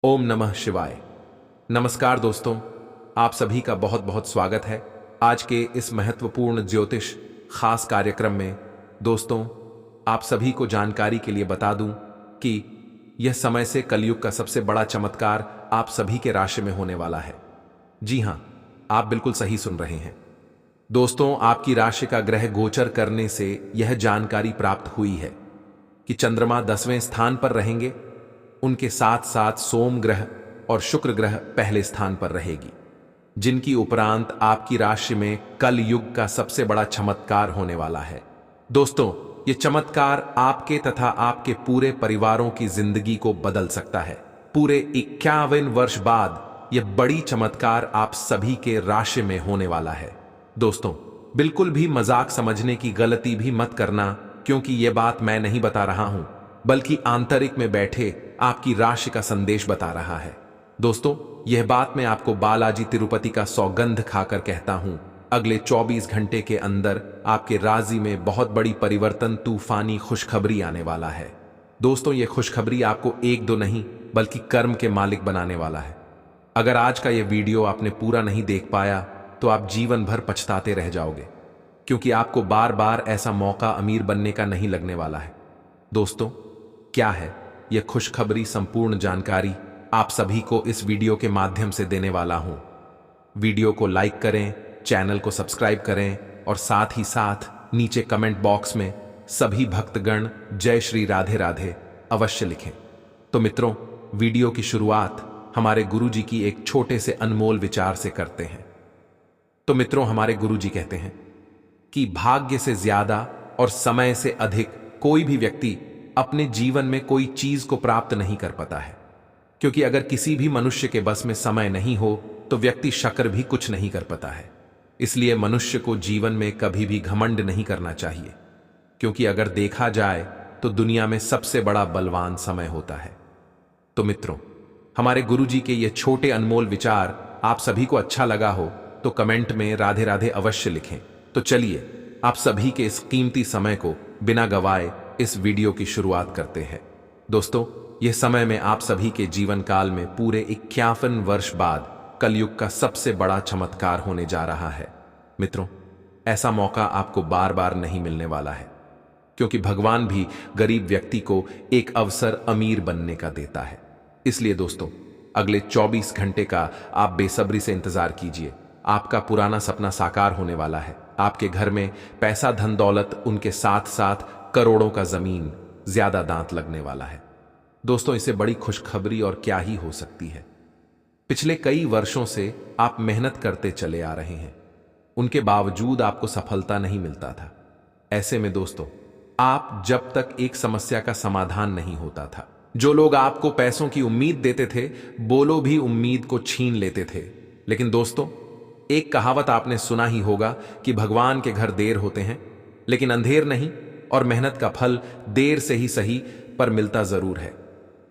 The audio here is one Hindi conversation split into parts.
ओम नमः शिवाय। नमस्कार दोस्तों, आप सभी का बहुत बहुत स्वागत है आज के इस महत्वपूर्ण ज्योतिष खास कार्यक्रम में। दोस्तों, आप सभी को जानकारी के लिए बता दूं कि यह समय से कलयुग का सबसे बड़ा चमत्कार आप सभी के राशि में होने वाला है। जी हां, आप बिल्कुल सही सुन रहे हैं। दोस्तों, आपकी राशि का ग्रह गोचर करने से यह जानकारी प्राप्त हुई है कि चंद्रमा 10वें स्थान पर रहेंगे। उनके साथ साथ सोम ग्रह और शुक्र ग्रह पहले स्थान पर रहेगी, जिनकी उपरांत आपकी राशि में कल युग का सबसे बड़ा चमत्कार होने वाला है। दोस्तों, ये चमत्कार आपके तथा आपके पूरे परिवारों की जिंदगी को बदल सकता है। पूरे 51 वर्ष बाद यह बड़ी चमत्कार आप सभी के राशि में होने वाला है। दोस्तों, बिल्कुल भी मजाक समझने की गलती भी मत करना, क्योंकि यह बात मैं नहीं बता रहा हूं, बल्कि आंतरिक में बैठे आपकी राशि का संदेश बता रहा है। दोस्तों, यह बात मैं आपको बालाजी तिरुपति का सौगंध खाकर कहता हूं। अगले 24 घंटे के अंदर आपके राशि में बहुत बड़ी परिवर्तन, तूफानी खुशखबरी आने वाला है। दोस्तों, यह खुशखबरी आपको एक दो नहीं बल्कि कर्म के मालिक बनाने वाला है। अगर आज का यह वीडियो आपने पूरा नहीं देख पाया तो आप जीवन भर पछताते रह जाओगे, क्योंकि आपको बार बार ऐसा मौका अमीर बनने का नहीं लगने वाला है। दोस्तों, क्या है यह खुशखबरी? संपूर्ण जानकारी आप सभी को इस वीडियो के माध्यम से देने वाला हूं। वीडियो को लाइक करें, चैनल को सब्सक्राइब करें और साथ ही साथ नीचे कमेंट बॉक्स में सभी भक्तगण जय श्री राधे राधे अवश्य लिखें। तो मित्रों, वीडियो की शुरुआत हमारे गुरुजी की एक छोटे से अनमोल विचार से करते हैं। तो मित्रों, हमारे गुरुजी कहते हैं कि भाग्य से ज्यादा और समय से अधिक कोई भी व्यक्ति अपने जीवन में कोई चीज को प्राप्त नहीं कर पाता है, क्योंकि अगर किसी भी मनुष्य के बस में समय नहीं हो तो व्यक्ति शक्र भी कुछ नहीं कर पाता है। इसलिए मनुष्य को जीवन में कभी भी घमंड नहीं करना चाहिए, क्योंकि अगर देखा जाए तो दुनिया में सबसे बड़ा बलवान समय होता है। तो मित्रों, हमारे गुरुजी के ये छोटे अनमोल विचार आप सभी को अच्छा लगा हो तो कमेंट में राधे राधे अवश्य लिखें। तो चलिए, आप सभी के इस कीमती समय को बिना गवाए इस वीडियो की शुरुआत करते हैं। दोस्तों, यह समय में आप सभी के जीवन काल में पूरे 51 वर्ष बाद कलयुग का सबसे बड़ा चमत्कार होने जा रहा है। मित्रों, ऐसा मौका आपको बार बार नहीं मिलने वाला है, क्योंकि भगवान भी गरीब व्यक्ति को एक अवसर अमीर बनने का देता है। इसलिए दोस्तों, अगले 24 घंटे का आप बेसब्री से इंतजार कीजिए। आपका पुराना सपना साकार होने वाला है। आपके घर में पैसा, धन दौलत, उनके साथ साथ करोड़ों का जमीन, ज्यादा दांत लगने वाला है। दोस्तों, इससे बड़ी खुशखबरी और क्या ही हो सकती है। पिछले कई वर्षों से आप मेहनत करते चले आ रहे हैं, उनके बावजूद आपको सफलता नहीं मिलता था। ऐसे में दोस्तों, आप जब तक एक समस्या का समाधान नहीं होता था, जो लोग आपको पैसों की उम्मीद देते थे, बोलो भी उम्मीद को छीन लेते थे। लेकिन दोस्तों, एक कहावत आपने सुना ही होगा कि भगवान के घर देर होते हैं लेकिन अंधेर नहीं, और मेहनत का फल देर से ही सही पर मिलता जरूर है।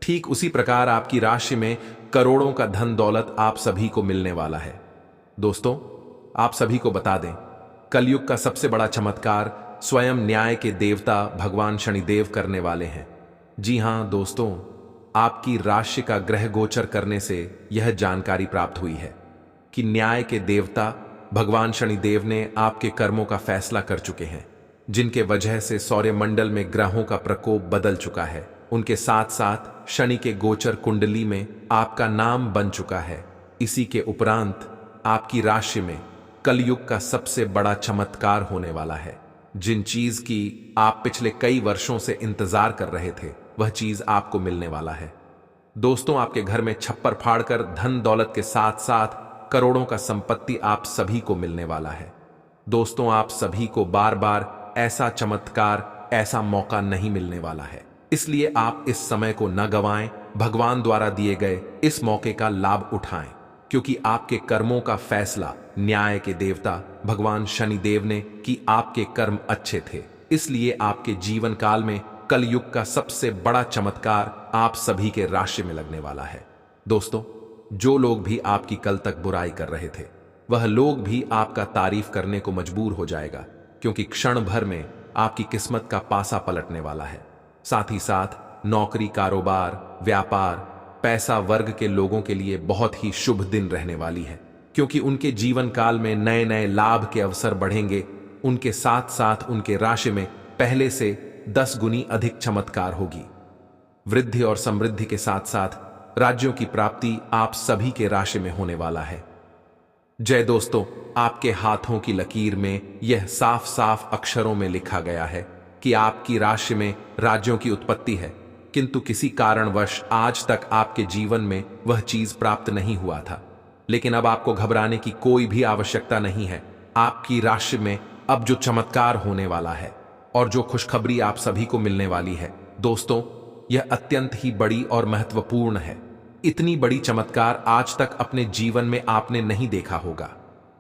ठीक उसी प्रकार आपकी राशि में करोड़ों का धन दौलत आप सभी को मिलने वाला है। दोस्तों, आप सभी को बता दें, कलयुग का सबसे बड़ा चमत्कार स्वयं न्याय के देवता भगवान शनिदेव करने वाले हैं। जी हां दोस्तों, आपकी राशि का ग्रह गोचर करने से यह जानकारी प्राप्त हुई है कि न्याय के देवता भगवान शनिदेव ने आपके कर्मों का फैसला कर चुके हैं, जिनके वजह से सौरमंडल में ग्रहों का प्रकोप बदल चुका है। उनके साथ साथ शनि के गोचर कुंडली में आपका नाम बन चुका है। इसी के उपरांत आपकी राशि में कलयुग का सबसे बड़ा चमत्कार होने वाला है। जिन चीज की आप पिछले कई वर्षों से इंतजार कर रहे थे, वह चीज आपको मिलने वाला है। दोस्तों, आपके घर में छप्पर फाड़कर धन दौलत के साथ साथ करोड़ों का संपत्ति आप सभी को मिलने वाला है। दोस्तों, आप सभी को बार बार ऐसा चमत्कार, ऐसा मौका नहीं मिलने वाला है। इसलिए आप इस समय को न गंवाएं, भगवान द्वारा दिए गए इस मौके का लाभ उठाएं, क्योंकि आपके कर्मों का फैसला न्याय के देवता भगवान शनिदेव ने कि आपके कर्म अच्छे थे। इसलिए आपके जीवन काल में कलयुग का सबसे बड़ा चमत्कार आप सभी के राशि में लगने वाला है। दोस्तों, जो लोग भी आपकी कल तक बुराई कर रहे थे, वह लोग भी आपका तारीफ करने को मजबूर हो जाएगा, क्योंकि क्षण भर में आपकी किस्मत का पासा पलटने वाला है। साथ ही साथ नौकरी, कारोबार, व्यापार पैसा वर्ग के लोगों के लिए बहुत ही शुभ दिन रहने वाली है, क्योंकि उनके जीवन काल में नए नए लाभ के अवसर बढ़ेंगे। उनके साथ साथ उनके राशि में पहले से 10 गुनी अधिक चमत्कार होगी। वृद्धि और समृद्धि के साथ साथ राज्यों की प्राप्ति आप सभी के राशि में होने वाला है। जय दोस्तों, आपके हाथों की लकीर में यह साफ साफ अक्षरों में लिखा गया है कि आपकी राशि में राज्यों की उत्पत्ति है, किंतु किसी कारणवश आज तक आपके जीवन में वह चीज प्राप्त नहीं हुआ था। लेकिन अब आपको घबराने की कोई भी आवश्यकता नहीं है। आपकी राशि में अब जो चमत्कार होने वाला है और जो खुशखबरी आप सभी को मिलने वाली है दोस्तों, यह अत्यंत ही बड़ी और महत्वपूर्ण है। इतनी बड़ी चमत्कार आज तक अपने जीवन में आपने नहीं देखा होगा।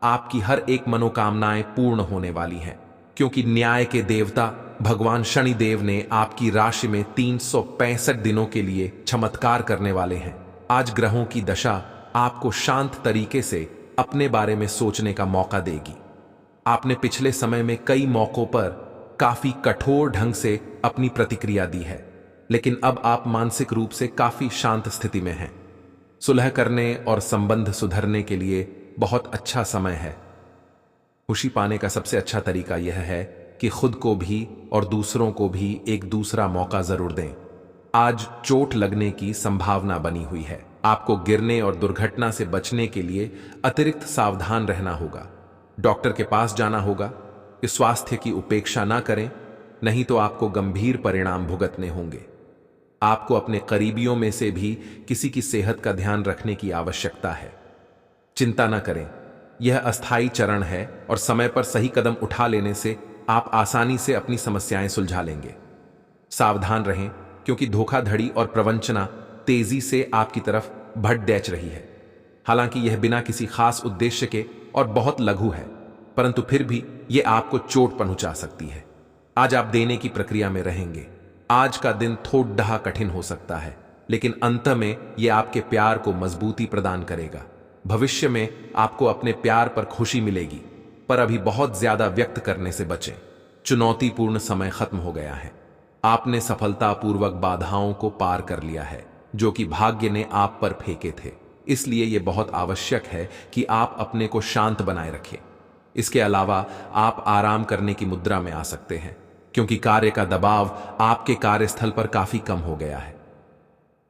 आपकी हर एक मनोकामनाएं पूर्ण होने वाली हैं, क्योंकि न्याय के देवता भगवान शनिदेव ने आपकी राशि में 365 दिनों के लिए चमत्कार करने वाले हैं। आज ग्रहों की दशा आपको शांत तरीके से अपने बारे में सोचने का मौका देगी। आपने पिछले समय में कई मौकों पर काफी कठोर ढंग से अपनी प्रतिक्रिया दी है, लेकिन अब आप मानसिक रूप से काफी शांत स्थिति में हैं। सुलह करने और संबंध सुधरने के लिए बहुत अच्छा समय है। खुशी पाने का सबसे अच्छा तरीका यह है कि खुद को भी और दूसरों को भी एक दूसरा मौका जरूर दें। आज चोट लगने की संभावना बनी हुई है। आपको गिरने और दुर्घटना से बचने के लिए अतिरिक्त सावधान रहना होगा। डॉक्टर के पास जाना होगा कि स्वास्थ्य की उपेक्षा ना करें, नहीं तो आपको गंभीर परिणाम भुगतने होंगे। आपको अपने करीबियों में से भी किसी की सेहत का ध्यान रखने की आवश्यकता है। चिंता न करें, यह अस्थायी चरण है और समय पर सही कदम उठा लेने से आप आसानी से अपनी समस्याएं सुलझा लेंगे। सावधान रहें, क्योंकि धोखाधड़ी और प्रवंचना तेजी से आपकी तरफ भट दैच रही है। हालांकि यह बिना किसी खास उद्देश्य के और बहुत लघु है, परंतु फिर भी यह आपको चोट पहुंचा सकती है। आज आप देने की प्रक्रिया में रहेंगे। आज का दिन थोड़ा कठिन हो सकता है, लेकिन अंत में यह आपके प्यार को मजबूती प्रदान करेगा। भविष्य में आपको अपने प्यार पर खुशी मिलेगी, पर अभी बहुत ज्यादा व्यक्त करने से बचें। चुनौतीपूर्ण समय खत्म हो गया है। आपने सफलतापूर्वक बाधाओं को पार कर लिया है, जो कि भाग्य ने आप पर फेंके थे। इसलिए यह बहुत आवश्यक है कि आप अपने को शांत बनाए रखें। इसके अलावा आप आराम करने की मुद्रा में आ सकते हैं, क्योंकि कार्य का दबाव आपके कार्यस्थल पर काफी कम हो गया है।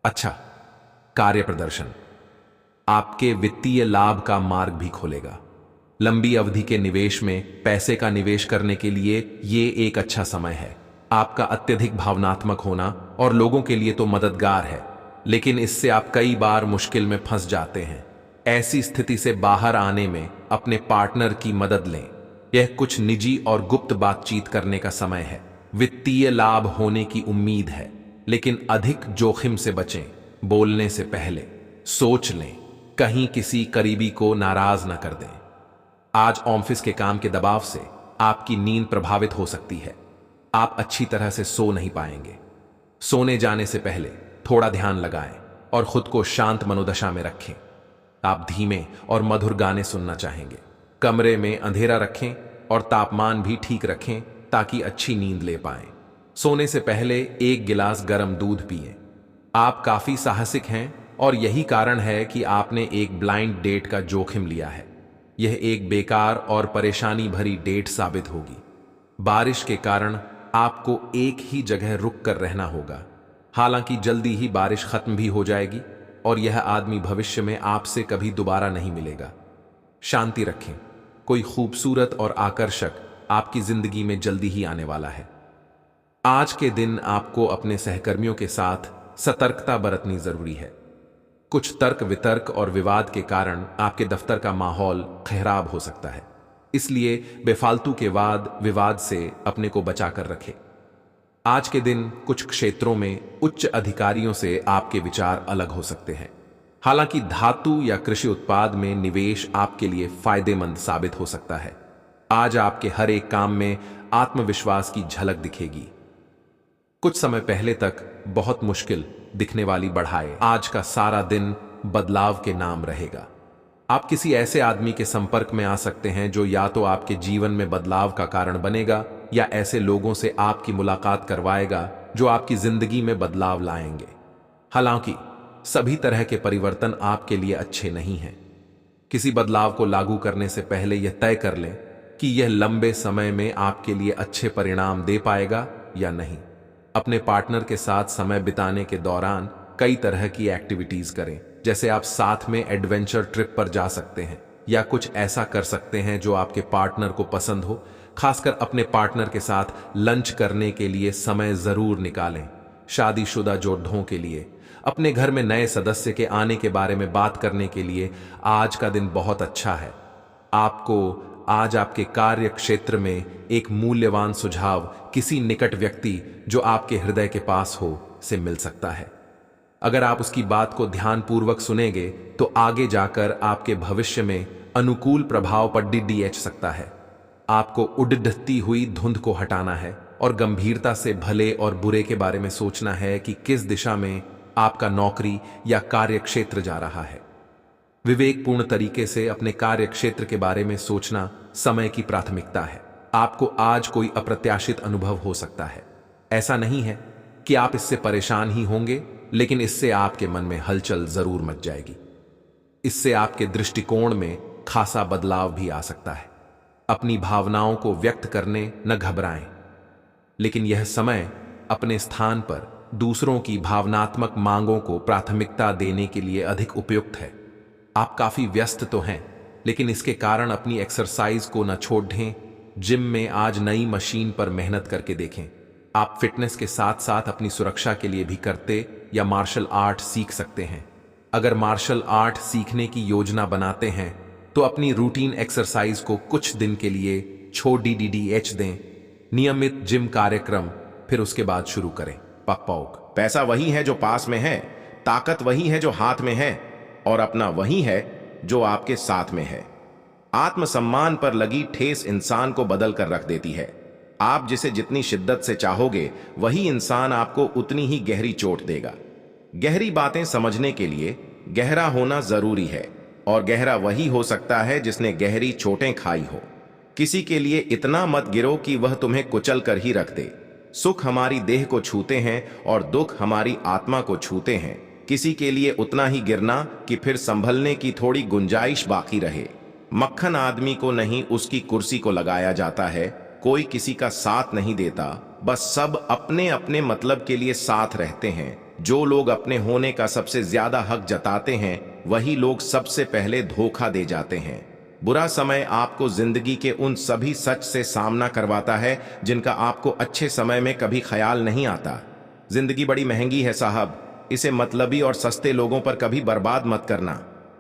अच्छा, कार्य प्रदर्शन आपके वित्तीय लाभ का मार्ग भी खोलेगा। लंबी अवधि के निवेश में पैसे का निवेश करने के लिए ये एक अच्छा समय है। आपका अत्यधिक भावनात्मक होना और लोगों के लिए तो मददगार है, लेकिन इससे आप कई बार मुश्किल में फंस जाते हैं। ऐसी स्थिति से बाहर आने में अपने पार्टनर की मदद लें। यह कुछ निजी और गुप्त बातचीत करने का समय है। वित्तीय लाभ होने की उम्मीद है, लेकिन अधिक जोखिम से बचें। बोलने से पहले सोच लें, कहीं किसी करीबी को नाराज न कर दें। आज ऑफिस के काम के दबाव से आपकी नींद प्रभावित हो सकती है। आप अच्छी तरह से सो नहीं पाएंगे। सोने जाने से पहले थोड़ा ध्यान लगाएं और खुद को शांत मनोदशा में रखें। आप धीमे और मधुर गाने सुनना चाहेंगे। कमरे में अंधेरा रखें और तापमान भी ठीक रखें ताकि अच्छी नींद ले पाएं। सोने से पहले 1 गिलास गर्म दूध पिएं। आप काफी साहसिक हैं और यही कारण है कि आपने एक ब्लाइंड डेट का जोखिम लिया है। यह एक बेकार और परेशानी भरी डेट साबित होगी। बारिश के कारण आपको एक ही जगह रुक कर रहना होगा। हालांकि जल्दी ही बारिश खत्म भी हो जाएगी और यह आदमी भविष्य में आपसे कभी दोबारा नहीं मिलेगा। शांति रखें। कोई खूबसूरत और आकर्षक आपकी जिंदगी में जल्दी ही आने वाला है। आज के दिन आपको अपने सहकर्मियों के साथ सतर्कता बरतनी जरूरी है। कुछ तर्क वितर्क और विवाद के कारण आपके दफ्तर का माहौल खराब हो सकता है, इसलिए बेफालतू के वाद विवाद से अपने को बचाकर रखें। आज के दिन कुछ क्षेत्रों में उच्च अधिकारियों से आपके विचार अलग हो सकते हैं। हालांकि धातु या कृषि उत्पाद में निवेश आपके लिए फायदेमंद साबित हो सकता है। आज आपके हर एक काम में आत्मविश्वास की झलक दिखेगी। कुछ समय पहले तक बहुत मुश्किल दिखने वाली बढ़ाई आज का सारा दिन बदलाव के नाम रहेगा। आप किसी ऐसे आदमी के संपर्क में आ सकते हैं जो या तो आपके जीवन में बदलाव का कारण बनेगा या ऐसे लोगों से आपकी मुलाकात करवाएगा जो आपकी जिंदगी में बदलाव लाएंगे। हालांकि सभी तरह के परिवर्तन आपके लिए अच्छे नहीं हैं। किसी बदलाव को लागू करने से पहले यह तय कर लें कि यह लंबे समय में आपके लिए अच्छे परिणाम दे पाएगा या नहीं। अपने पार्टनर के साथ समय बिताने के दौरान कई तरह की एक्टिविटीज करें, जैसे आप साथ में एडवेंचर ट्रिप पर जा सकते हैं या कुछ ऐसा कर सकते हैं जो आपके पार्टनर को पसंद हो। खासकर अपने पार्टनर के साथ लंच करने के लिए समय जरूर निकालें। शादीशुदा जोड़ों के लिए अपने घर में नए सदस्य के आने के बारे में बात करने के लिए आज का दिन बहुत अच्छा है। आपको आज आपके कार्य क्षेत्र में एक मूल्यवान सुझाव किसी निकट व्यक्ति जो आपके हृदय के पास हो से मिल सकता है। अगर आप उसकी बात को ध्यानपूर्वक सुनेंगे तो आगे जाकर आपके भविष्य में अनुकूल प्रभाव पड़ सकता है। आपको उड़ती हुई धुंध को हटाना है और गंभीरता से भले और बुरे के बारे में सोचना है कि किस दिशा में आपका नौकरी या कार्य क्षेत्र जा रहा है। विवेकपूर्ण तरीके से अपने कार्य क्षेत्र के बारे में सोचना समय की प्राथमिकता है। आपको आज कोई अप्रत्याशित अनुभव हो सकता है। ऐसा नहीं है कि आप इससे परेशान ही होंगे, लेकिन इससे आपके मन में हलचल जरूर मच जाएगी। इससे आपके दृष्टिकोण में खासा बदलाव भी आ सकता है। अपनी भावनाओं को व्यक्त करने न घबराएं, लेकिन यह समय अपने स्थान पर दूसरों की भावनात्मक मांगों को प्राथमिकता देने के लिए अधिक उपयुक्त है। आप काफी व्यस्त तो हैं, लेकिन इसके कारण अपनी एक्सरसाइज को न छोड़ दें। जिम में आज नई मशीन पर मेहनत करके देखें। आप फिटनेस के साथ साथ अपनी सुरक्षा के लिए भी करते या मार्शल आर्ट सीख सकते हैं। अगर मार्शल आर्ट सीखने की योजना बनाते हैं तो अपनी रूटीन एक्सरसाइज को कुछ दिन के लिए छोड़ दें। नियमित जिम कार्यक्रम फिर उसके बाद शुरू करें। पकपौक पैसा वही है जो पास में है, ताकत वही है जो हाथ में है, और अपना वही है जो आपके साथ में है। आत्मसम्मान पर लगी ठेस इंसान को बदल कर रख देती है। आप जिसे जितनी शिद्दत से चाहोगे वही इंसान आपको उतनी ही गहरी चोट देगा। गहरी बातें समझने के लिए गहरा होना जरूरी है, और गहरा वही हो सकता है जिसने गहरी चोटें खाई हो। किसी के लिए इतना मत गिरो कि वह तुम्हें कुचल कर ही रख दे। सुख हमारी देह को छूते हैं और दुख हमारी आत्मा को छूते हैं। किसी के लिए उतना ही गिरना कि फिर संभलने की थोड़ी गुंजाइश बाकी रहे। मक्खन आदमी को नहीं, उसकी कुर्सी को लगाया जाता है। कोई किसी का साथ नहीं देता, बस सब अपने अपने मतलब के लिए साथ रहते हैं। जो लोग अपने होने का सबसे ज्यादा हक जताते हैं वही लोग सबसे पहले धोखा दे जाते हैं। बुरा समय आपको जिंदगी के उन सभी सच से सामना करवाता है जिनका आपको अच्छे समय में कभी ख्याल नहीं आता। जिंदगी बड़ी महंगी है साहब, इसे मतलबी और सस्ते लोगों पर कभी बर्बाद मत करना।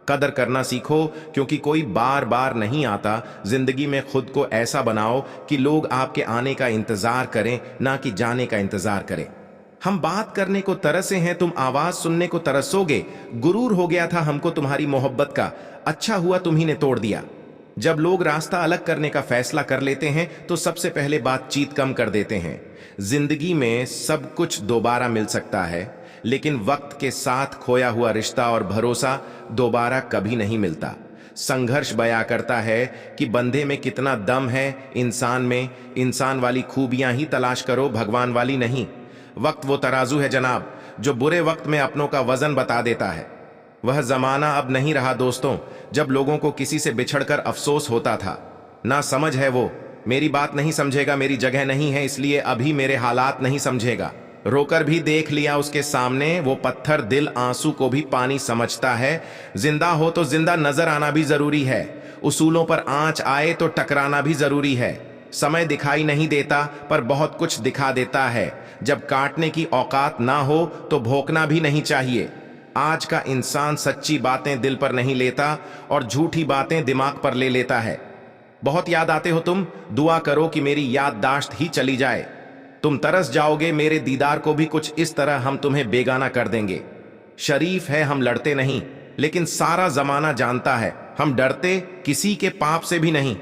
कदर करना सीखो, क्योंकि कोई बार बार नहीं आता। जिंदगी में खुद को ऐसा बनाओ कि लोग आपके आने का इंतजार करें, ना कि जाने का इंतजार करें। हम बात करने को तरसे हैं, तुम आवाज सुनने को तरसोगे। गुरूर हो गया था हमको तुम्हारी मोहब्बत का, अच्छा हुआ तुम्ही ने तोड़ दिया। जब लोग रास्ता अलग करने का फैसला कर लेते हैं तो सबसे पहले बातचीत कम कर देते हैं। जिंदगी में सब कुछ दोबारा मिल सकता है, लेकिन वक्त के साथ खोया हुआ रिश्ता और भरोसा दोबारा कभी नहीं मिलता। संघर्ष बयां करता है कि बंदे में कितना दम है। इंसान में इंसान वाली खूबियां ही तलाश करो, भगवान वाली नहीं। वक्त वो तराजू है जनाब, जो बुरे वक्त में अपनों का वजन बता देता है। वह जमाना अब नहीं रहा दोस्तों, जब लोगों को किसी से बिछड़कर अफसोस होता था। ना समझ है वो, मेरी बात नहीं समझेगा, मेरी जगह नहीं है इसलिए अभी मेरे हालात नहीं समझेगा। रोकर भी देख लिया उसके सामने, वो पत्थर दिल आंसू को भी पानी समझता है। जिंदा हो तो जिंदा नजर आना भी जरूरी है। उसूलों पर आंच आए तो टकराना भी जरूरी है। समय दिखाई नहीं देता पर बहुत कुछ दिखा देता है। जब काटने की औकात ना हो तो भोंकना भी नहीं चाहिए। आज का इंसान सच्ची बातें दिल पर नहीं लेता और झूठी बातें दिमाग पर ले लेता है। बहुत याद आते हो तुम, दुआ करो कि मेरी याददाश्त ही चली जाए। तुम तरस जाओगे मेरे दीदार को भी, कुछ इस तरह हम तुम्हें बेगाना कर देंगे। शरीफ है हम लड़ते नहीं, लेकिन सारा जमाना जानता है हम डरते किसी के पाप से भी नहीं।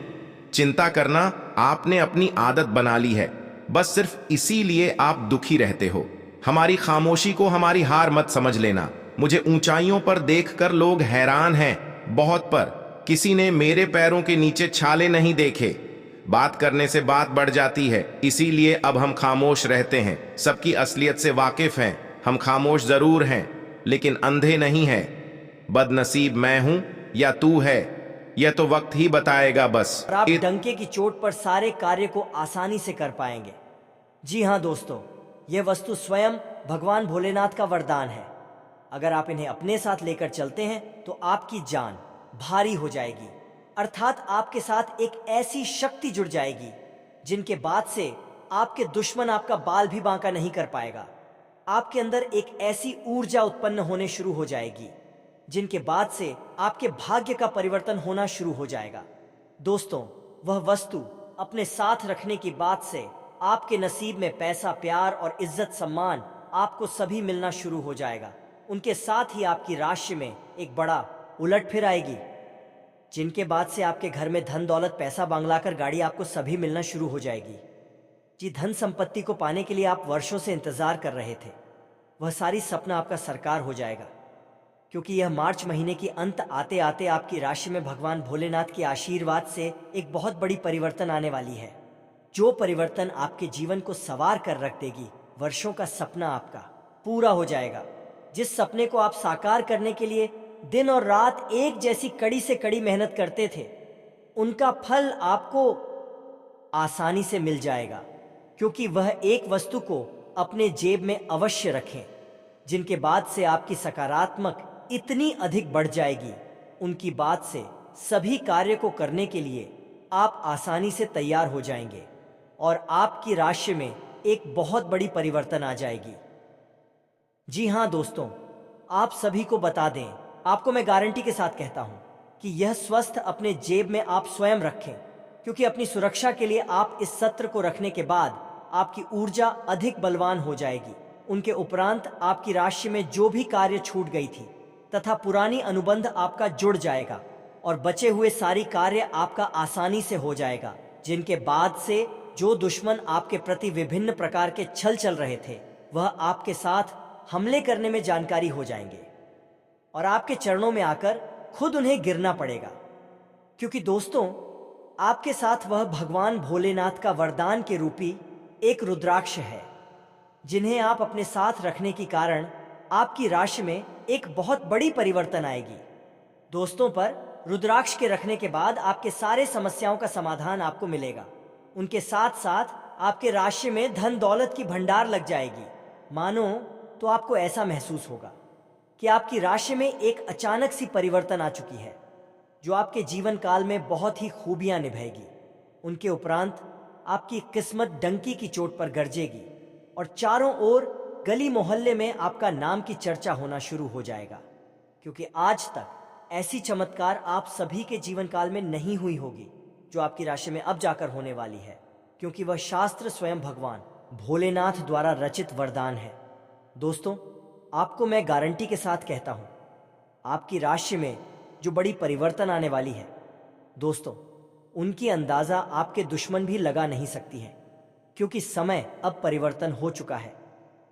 चिंता करना आपने अपनी आदत बना ली है, बस सिर्फ इसीलिए आप दुखी रहते हो। हमारी खामोशी को हमारी हार मत समझ लेना। मुझे ऊंचाइयों पर देखकर लोग हैरान हैं, बहुत पर किसी ने मेरे पैरों के नीचे छाले नहीं देखे। बात करने से बात बढ़ जाती है, इसीलिए अब हम खामोश रहते हैं। सबकी असलियत से वाकिफ हैं, हम खामोश जरूर हैं। लेकिन अंधे नहीं है। बदनसीब मैं हूं या तू है, यह तो वक्त ही बताएगा बस। और आप डंके की चोट पर सारे कार्य को आसानी से कर पाएंगे। जी हाँ दोस्तों, यह वस्तु स्वयं भगवान भोलेनाथ का वरदान है। अगर आप इन्हें अपने साथ लेकर चलते हैं तो आपकी जान भारी हो जाएगी, अर्थात आपके साथ एक ऐसी शक्ति जुड़ जाएगी जिनके बाद से आपके दुश्मन आपका बाल भी बांका नहीं कर पाएगा। आपके अंदर एक ऐसी ऊर्जा उत्पन्न होने शुरू हो जाएगी जिनके बाद से आपके भाग्य का परिवर्तन होना शुरू हो जाएगा। दोस्तों, वह वस्तु अपने साथ रखने की बात से आपके नसीब में पैसा, प्यार और इज्जत सम्मान आपको सभी मिलना शुरू हो जाएगा। उनके साथ ही आपकी राशि में एक बड़ा उलट फिर आएगी, जिनके बाद से आपके घर में धन दौलत, पैसा, बंगला कर गाड़ी आपको सभी मिलना शुरू हो जाएगी। जी, धन संपत्ति को पाने के लिए आप वर्षों से इंतजार कर रहे थे, वह सारी सपना आपका साकार हो जाएगा, क्योंकि यह मार्च महीने की अंत आते आते आपकी राशि में भगवान भोलेनाथ के आशीर्वाद से एक बहुत बड़ी परिवर्तन आने वाली है, जो परिवर्तन आपके जीवन को सवार कर रख देगी। वर्षों का सपना आपका पूरा हो जाएगा। जिस सपने को आप साकार करने के लिए दिन और रात एक जैसी कड़ी से कड़ी मेहनत करते थे, उनका फल आपको आसानी से मिल जाएगा, क्योंकि वह एक वस्तु को अपने जेब में अवश्य रखें, जिनके बाद से आपकी सकारात्मक इतनी अधिक बढ़ जाएगी, उनकी बात से सभी कार्य को करने के लिए आप आसानी से तैयार हो जाएंगे और आपकी राशि में एक बहुत बड़ी परिवर्तन आ जाएगी। जी हाँ दोस्तों, आप सभी को बता दें, आपको मैं गारंटी के साथ कहता हूं कि यह स्वस्थ अपने जेब में आप स्वयं रखें, क्योंकि अपनी सुरक्षा के लिए आप इस सत्र को रखने के बाद आपकी ऊर्जा अधिक बलवान हो जाएगी। उनके उपरांत आपकी राशि में जो भी कार्य छूट गई थी तथा पुरानी अनुबंध आपका जुड़ जाएगा और बचे हुए सारी कार्य आपका आसानी से हो जाएगा, जिनके बाद से जो दुश्मन आपके प्रति विभिन्न प्रकार के छल चल रहे थे, वह आपके साथ हमले करने में जानकारी हो जाएंगे और आपके चरणों में आकर खुद उन्हें गिरना पड़ेगा, क्योंकि दोस्तों, आपके साथ वह भगवान भोलेनाथ का वरदान के रूपी एक रुद्राक्ष है, जिन्हें आप अपने साथ रखने के कारण आपकी राशि में एक बहुत बड़ी परिवर्तन आएगी। दोस्तों, पर रुद्राक्ष के रखने के बाद आपके सारे समस्याओं का समाधान आपको मिलेगा। उनके साथ साथ आपके राशि में धन दौलत की भंडार लग जाएगी। मानो तो आपको ऐसा महसूस होगा कि आपकी राशि में एक अचानक सी परिवर्तन आ चुकी है, जो आपके जीवन काल में बहुत ही खूबियां निभाएगी। उनके उपरांत आपकी किस्मत डंकी की चोट पर गरजेगी और चारों ओर गली मोहल्ले में आपका नाम की चर्चा होना शुरू हो जाएगा, क्योंकि आज तक ऐसी चमत्कार आप सभी के जीवन काल में नहीं हुई होगी जो आपकी राशि में अब जाकर होने वाली है, क्योंकि वह शास्त्र स्वयं भगवान भोलेनाथ द्वारा रचित वरदान है। दोस्तों, आपको मैं गारंटी के साथ कहता हूं, आपकी राशि में जो बड़ी परिवर्तन आने वाली है, दोस्तों, उनकी अंदाजा आपके दुश्मन भी लगा नहीं सकती है, क्योंकि समय अब परिवर्तन हो चुका है।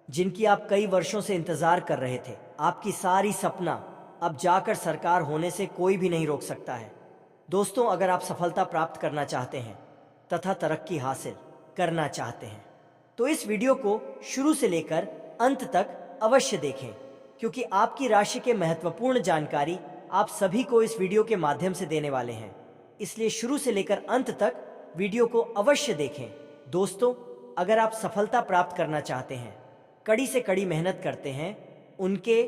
जिनकी आप कई वर्षों से इंतजार कर रहे थे, आपकी सारी सपना अब जाकर साकार होने से कोई भी नहीं रोक सकता है। दोस्तों, अगर आप सफलता प्राप्त करना चाहते हैं तथा तरक्की हासिल करना चाहते हैं, तो इस वीडियो को शुरू से लेकर अंत तक अवश्य देखें, क्योंकि आपकी राशि के महत्वपूर्ण जानकारी आप सभी को इस वीडियो के माध्यम से देने वाले हैं। इसलिए शुरू से लेकर अंत तक वीडियो को अवश्य देखें। दोस्तों, अगर आप सफलता प्राप्त करना चाहते हैं, कड़ी से कड़ी मेहनत करते हैं, उनके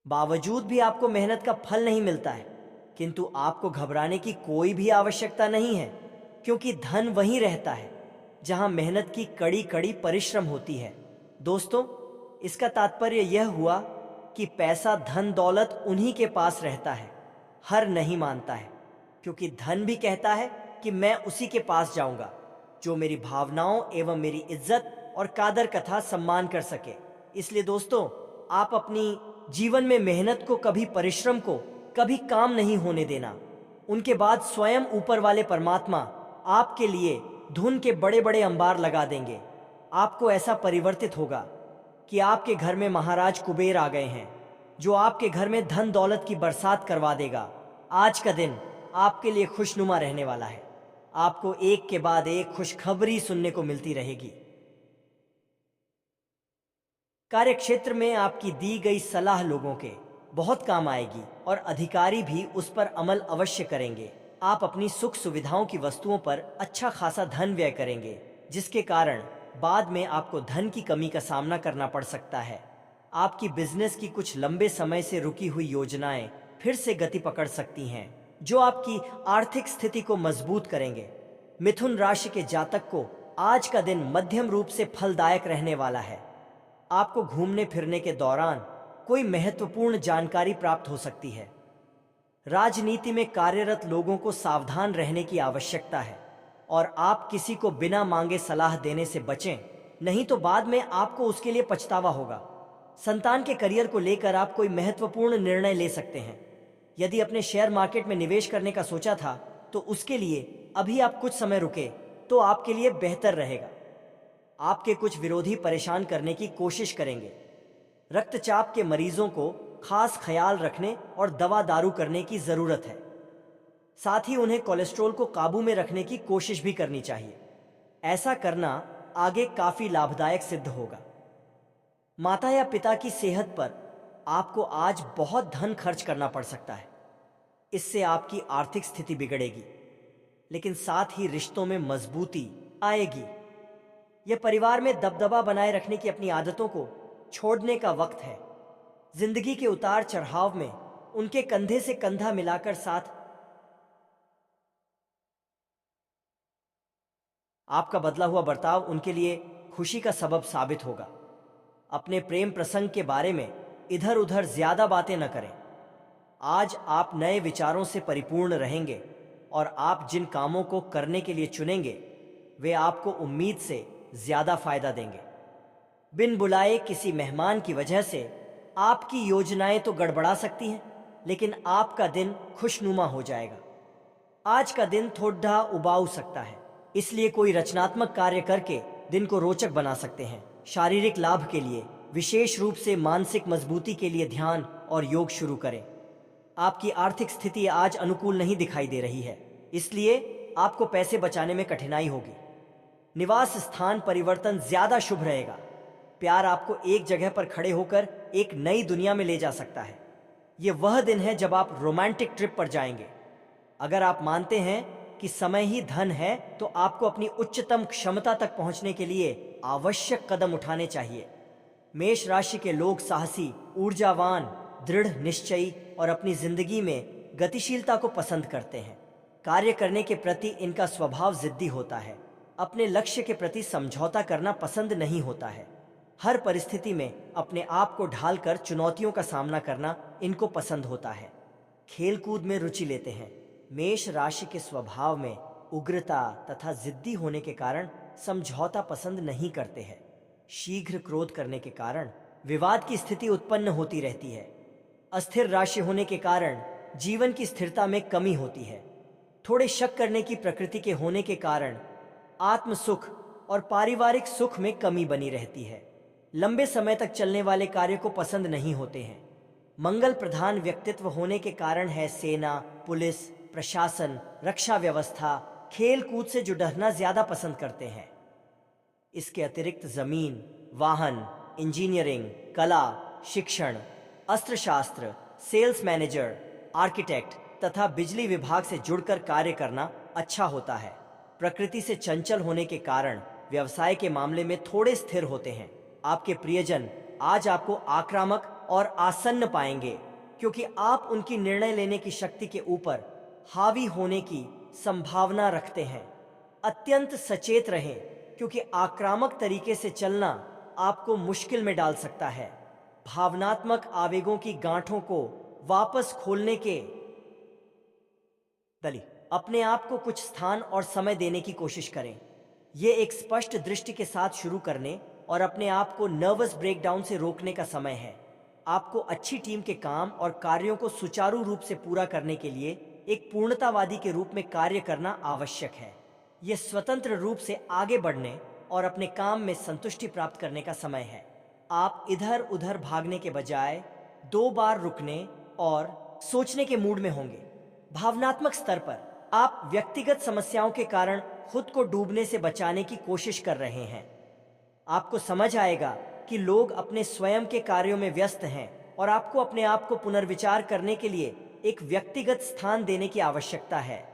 बावजूद भी आपको मेहनत का फल नहीं मिलता है, किंतु आपको घबराने की कोई भी आवश्यकता नहीं है, क्योंकि धन वहीं रहता है जहां मेहनत की कड़ी कड़ी परिश्रम होती है। दोस्तों, इसका तात्पर्य यह हुआ कि पैसा, धन दौलत उन्हीं के पास रहता है, हर नहीं मानता है, क्योंकि धन भी कहता है कि मैं उसी के पास जाऊंगा जो मेरी भावनाओं एवं मेरी इज्जत और कादर कथा सम्मान कर सके। इसलिए दोस्तों, आप अपनी जीवन में मेहनत को कभी, परिश्रम को कभी काम नहीं होने देना। उनके बाद स्वयं ऊपर वाले परमात्मा आपके लिए धुन के बड़े बड़े अंबार लगा देंगे। आपको ऐसा परिवर्तित होगा कि आपके घर में महाराज कुबेर आ गए हैं, जो आपके घर में धन दौलत की बरसात करवा देगा। आज का दिन आपके लिए खुशनुमा रहने वाला है। आपको एक के बाद एक खुशखबरी सुनने को मिलती रहेगी। कार्यक्षेत्र में आपकी दी गई सलाह लोगों के बहुत काम आएगी और अधिकारी भी उस पर अमल अवश्य करेंगे। आप अपनी सुख सुविधाओं की वस्तुओं पर अच्छा खासा धन व्यय करेंगे, जिसके कारण बाद में आपको धन की कमी का सामना करना पड़ सकता है। आपकी बिजनेस की कुछ लंबे समय से रुकी हुई योजनाएं फिर से गति पकड़ सकती हैं, जो आपकी आर्थिक स्थिति को मजबूत करेंगे। मिथुन राशि के जातक को आज का दिन मध्यम रूप से फलदायक रहने वाला है। आपको घूमने फिरने के दौरान कोई महत्वपूर्ण जानकारी प्राप्त हो सकती है। राजनीति में कार्यरत लोगों को सावधान रहने की आवश्यकता है और आप किसी को बिना मांगे सलाह देने से बचें, नहीं तो बाद में आपको उसके लिए पछतावा होगा। संतान के करियर को लेकर आप कोई महत्वपूर्ण निर्णय ले सकते हैं। यदि अपने शेयर मार्केट में निवेश करने का सोचा था तो उसके लिए अभी आप कुछ समय रुके तो आपके लिए बेहतर रहेगा। आपके कुछ विरोधी परेशान करने की कोशिश करेंगे। रक्तचाप के मरीजों को खास ख्याल रखने और दवा दारू करने की जरूरत है। साथ ही उन्हें कोलेस्ट्रॉल को काबू में रखने की कोशिश भी करनी चाहिए। ऐसा करना आगे काफी लाभदायक सिद्ध होगा। माता या पिता की सेहत पर आपको आज बहुत धन खर्च करना पड़ सकता है। इससे आपकी आर्थिक स्थिति बिगड़ेगी, लेकिन साथ ही रिश्तों में मजबूती आएगी। यह परिवार में दबदबा बनाए रखने की अपनी आदतों को छोड़ने का वक्त है। जिंदगी के उतार चढ़ाव में उनके कंधे से कंधा मिलाकर साथ आपका बदला हुआ बर्ताव उनके लिए खुशी का सबब साबित होगा। अपने प्रेम प्रसंग के बारे में इधर उधर ज्यादा बातें न करें। आज आप नए विचारों से परिपूर्ण रहेंगे और आप जिन कामों को करने के लिए चुनेंगे वे आपको उम्मीद से ज्यादा फायदा देंगे। बिन बुलाए किसी मेहमान की वजह से आपकी योजनाएं तो गड़बड़ा सकती हैं, लेकिन आपका दिन खुशनुमा हो जाएगा। आज का दिन थोड़ा उबाऊ सकता है, इसलिए कोई रचनात्मक कार्य करके दिन को रोचक बना सकते हैं। शारीरिक लाभ के लिए, विशेष रूप से मानसिक मजबूती के लिए ध्यान और योग शुरू करें। आपकी आर्थिक स्थिति आज अनुकूल नहीं दिखाई दे रही है, इसलिए आपको पैसे बचाने में कठिनाई होगी। निवास स्थान परिवर्तन ज्यादा शुभ रहेगा। प्यार आपको एक जगह पर खड़े होकर एक नई दुनिया में ले जा सकता है। यह वह दिन है जब आप रोमांटिक ट्रिप पर जाएंगे। अगर आप मानते हैं कि समय ही धन है, तो आपको अपनी उच्चतम क्षमता तक पहुंचने के लिए आवश्यक कदम उठाने चाहिए। मेष राशि के लोग साहसी, ऊर्जावान, दृढ़ निश्चयी और अपनी जिंदगी में गतिशीलता को पसंद करते हैं। कार्य करने के प्रति इनका स्वभाव जिद्दी होता है। अपने लक्ष्य के प्रति समझौता करना पसंद नहीं होता है। हर परिस्थिति में अपने आप को ढालकर चुनौतियों का सामना करना इनको पसंद होता है। खेलकूद में रुचि लेते हैं। मेष राशि के स्वभाव में उग्रता तथा जिद्दी होने के कारण समझौता पसंद नहीं करते हैं। शीघ्र क्रोध करने के कारण विवाद की स्थिति उत्पन्न होती रहती है। अस्थिर राशि होने के कारण जीवन की स्थिरता में कमी होती है। थोड़े शक करने की प्रकृति के होने के कारण आत्म सुख और पारिवारिक सुख में कमी बनी रहती है। लंबे समय तक चलने वाले कार्य को पसंद नहीं होते हैं। मंगल प्रधान व्यक्तित्व होने के कारण है सेना, पुलिस, प्रशासन, रक्षा व्यवस्था, खेल कूद से जुड़ना ज्यादा पसंद करते हैं। इसके अतिरिक्त जमीन, वाहन, इंजीनियरिंग, कला, शिक्षण, अस्त्रशास्त्र, सेल्स मैनेजर, आर्किटेक्ट तथा बिजली विभाग से जुड़कर कार्य करना अच्छा होता है। प्रकृति से चंचल होने के कारण व्यवसाय के मामले में थोड़े स्थिर होते हैं। आपके प्रियजन आज आपको आक्रामक और आसन्न पाएंगे, क्योंकि आप उनकी निर्णय लेने की शक्ति के ऊपर हावी होने की संभावना रखते हैं। अत्यंत सचेत रहें, क्योंकि आक्रामक तरीके से चलना आपको मुश्किल में डाल सकता है। भावनात्मक आवेगों की गांठों को वापस खोलने के दली अपने आप को कुछ स्थान और समय देने की कोशिश करें। ये एक स्पष्ट दृष्टि के साथ शुरू करने और अपने आप को नर्वस ब्रेकडाउन से रोकने का समय है। आपको अच्छी टीम के काम और कार्यों को सुचारू रूप से पूरा करने के लिए एक पूर्णतावादी के रूप में कार्य करना आवश्यक है। यह स्वतंत्र रूप से आगे बढ़ने और अपने काम में संतुष्टि प्राप्त करने का समय है। आप इधर उधर भागने के बजाय 2 बार रुकने और सोचने के मूड में होंगे। भावनात्मक स्तर पर आप व्यक्तिगत समस्याओं के कारण खुद को डूबने से बचाने की कोशिश कर रहे हैं। आपको समझ आएगा कि लोग अपने स्वयं के कार्यों में व्यस्त हैं और आपको अपने आप को पुनर्विचार करने के लिए एक व्यक्तिगत स्थान देने की आवश्यकता है।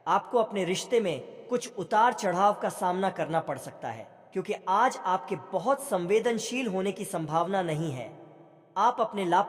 आपको अपने रिश्ते में कुछ उतार चढ़ाव का सामना करना पड़ सकता है, क्योंकि आज आपके बहुत संवेदनशील होने की संभावना नहीं है। आप अपने लाभ